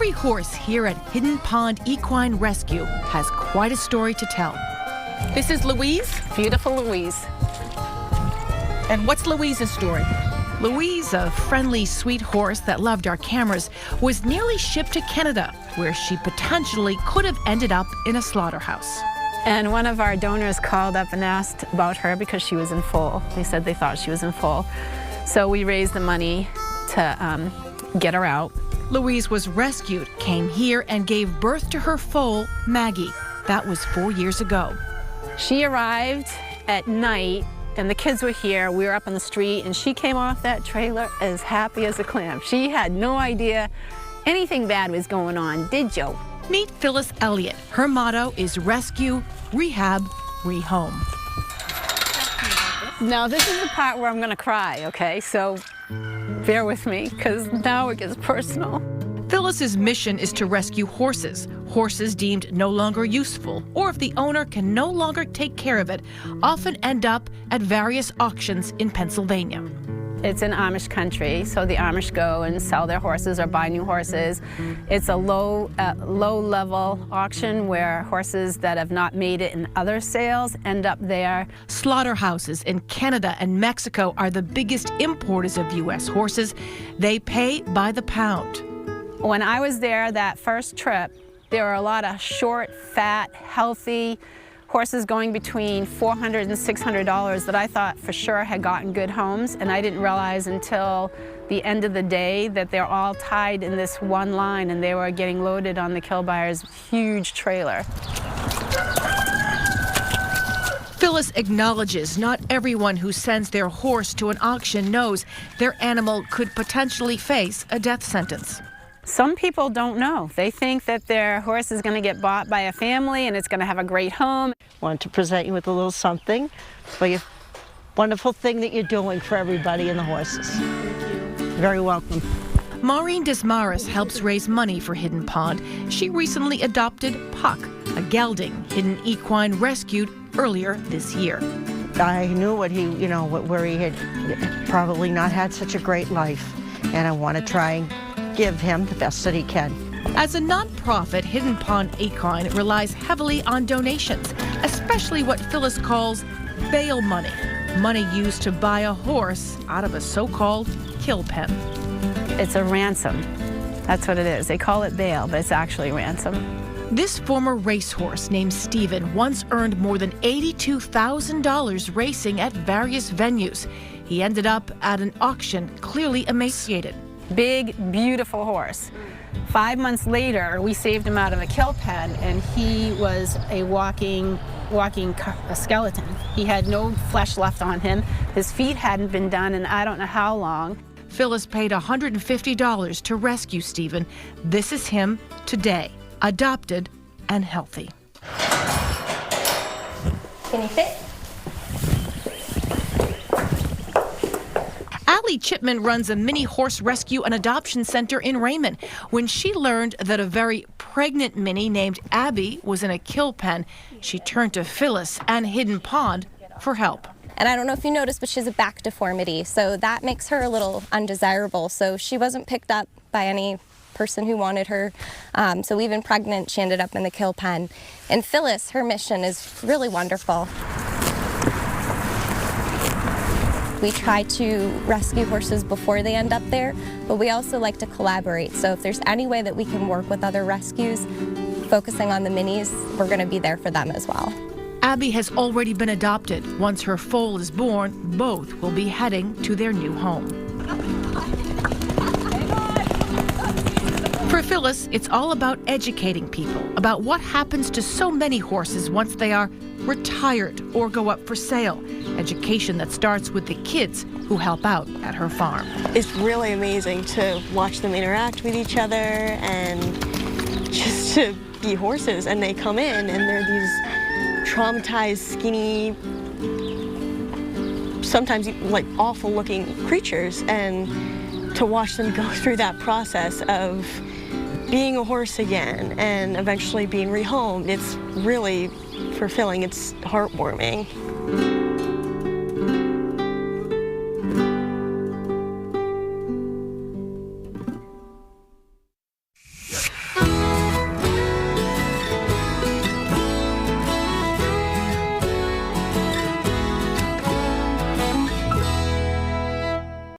Every horse here at Hidden Pond Equine Rescue has quite a story to tell. This is Louise. Beautiful Louise. And what's Louise's story? Louise, a friendly, sweet horse that loved our cameras, was nearly shipped to Canada, where she potentially could have ended up in a slaughterhouse. And one of our donors called up and asked about her because she was in foal. They said they thought she was in foal. So we raised the money to get her out. Louise was rescued, came here, and gave birth to her foal, Maggie. That was 4 years ago. She arrived at night, and the kids were here. We were up on the street, and she came off that trailer as happy as a clam. She had no idea anything bad was going on, did you? Meet Phyllis Elliott. Her motto is rescue, rehab, rehome. Now, this is the part where I'm going to cry, okay? So bear with me, because now it gets personal. Phyllis's mission is to rescue horses. Horses deemed no longer useful, or if the owner can no longer take care of it, often end up at various auctions in Pennsylvania. It's in Amish country, so the Amish go and sell their horses or buy new horses. It's a low-level auction where horses that have not made it in other sales end up there. Slaughterhouses in Canada and Mexico are the biggest importers of U.S. horses. They pay by the pound. When I was there that first trip, there were a lot of short, fat, healthy horses going between $400 and $600 that I thought for sure had gotten good homes, and I didn't realize until the end of the day that they're all tied in this one line and they were getting loaded on the kill buyer's huge trailer. Phyllis acknowledges not everyone who sends their horse to an auction knows their animal could potentially face a death sentence. Some people don't know. They think that their horse is going to get bought by a family and it's going to have a great home. Wanted to present you with a little something for your wonderful thing that you're doing for everybody and the horses. Thank you. Very welcome. Maureen Desmarais helps raise money for Hidden Pond. She recently adopted Puck, a gelding Hidden Equine rescued earlier this year. I knew where he had probably not had such a great life, and I want to try and give him the best that he can. As a nonprofit, Hidden Pond Equine relies heavily on donations, especially what Phyllis calls bail money, money used to buy a horse out of a so-called kill pen. It's a ransom. That's what it is. They call it bail, but it's actually ransom. This former racehorse named Steven once earned more than $82,000 racing at various venues. He ended up at an auction clearly emaciated. Big, beautiful horse. 5 months later, we saved him out of a kill pen, and he was a walking skeleton. He had no flesh left on him. His feet hadn't been done in I don't know how long. Phyllis paid $150 to rescue Steven. This is him today, adopted and healthy. Can you fit? Allie Chipman runs a mini horse rescue and adoption center in Raymond. When she learned that a very pregnant mini named Abby was in a kill pen, she turned to Phyllis and Hidden Pond for help. And I don't know if you noticed, but she has a back deformity, so that makes her a little undesirable. So she wasn't picked up by any person who wanted her. So even pregnant, she ended up in the kill pen. And Phyllis, her mission is really wonderful. We try to rescue horses before they end up there, but we also like to collaborate. So if there's any way that we can work with other rescues, focusing on the minis, we're going to be there for them as well. Abby has already been adopted. Once her foal is born, both will be heading to their new home. For Phyllis, it's all about educating people about what happens to so many horses once they are retired or go up for sale. Education that starts with the kids who help out at her farm. It's really amazing to watch them interact with each other and just to be horses. And they come in and they're these traumatized, skinny, sometimes like awful looking creatures. And to watch them go through that process of being a horse again and eventually being rehomed, it's really fulfilling. It's heartwarming.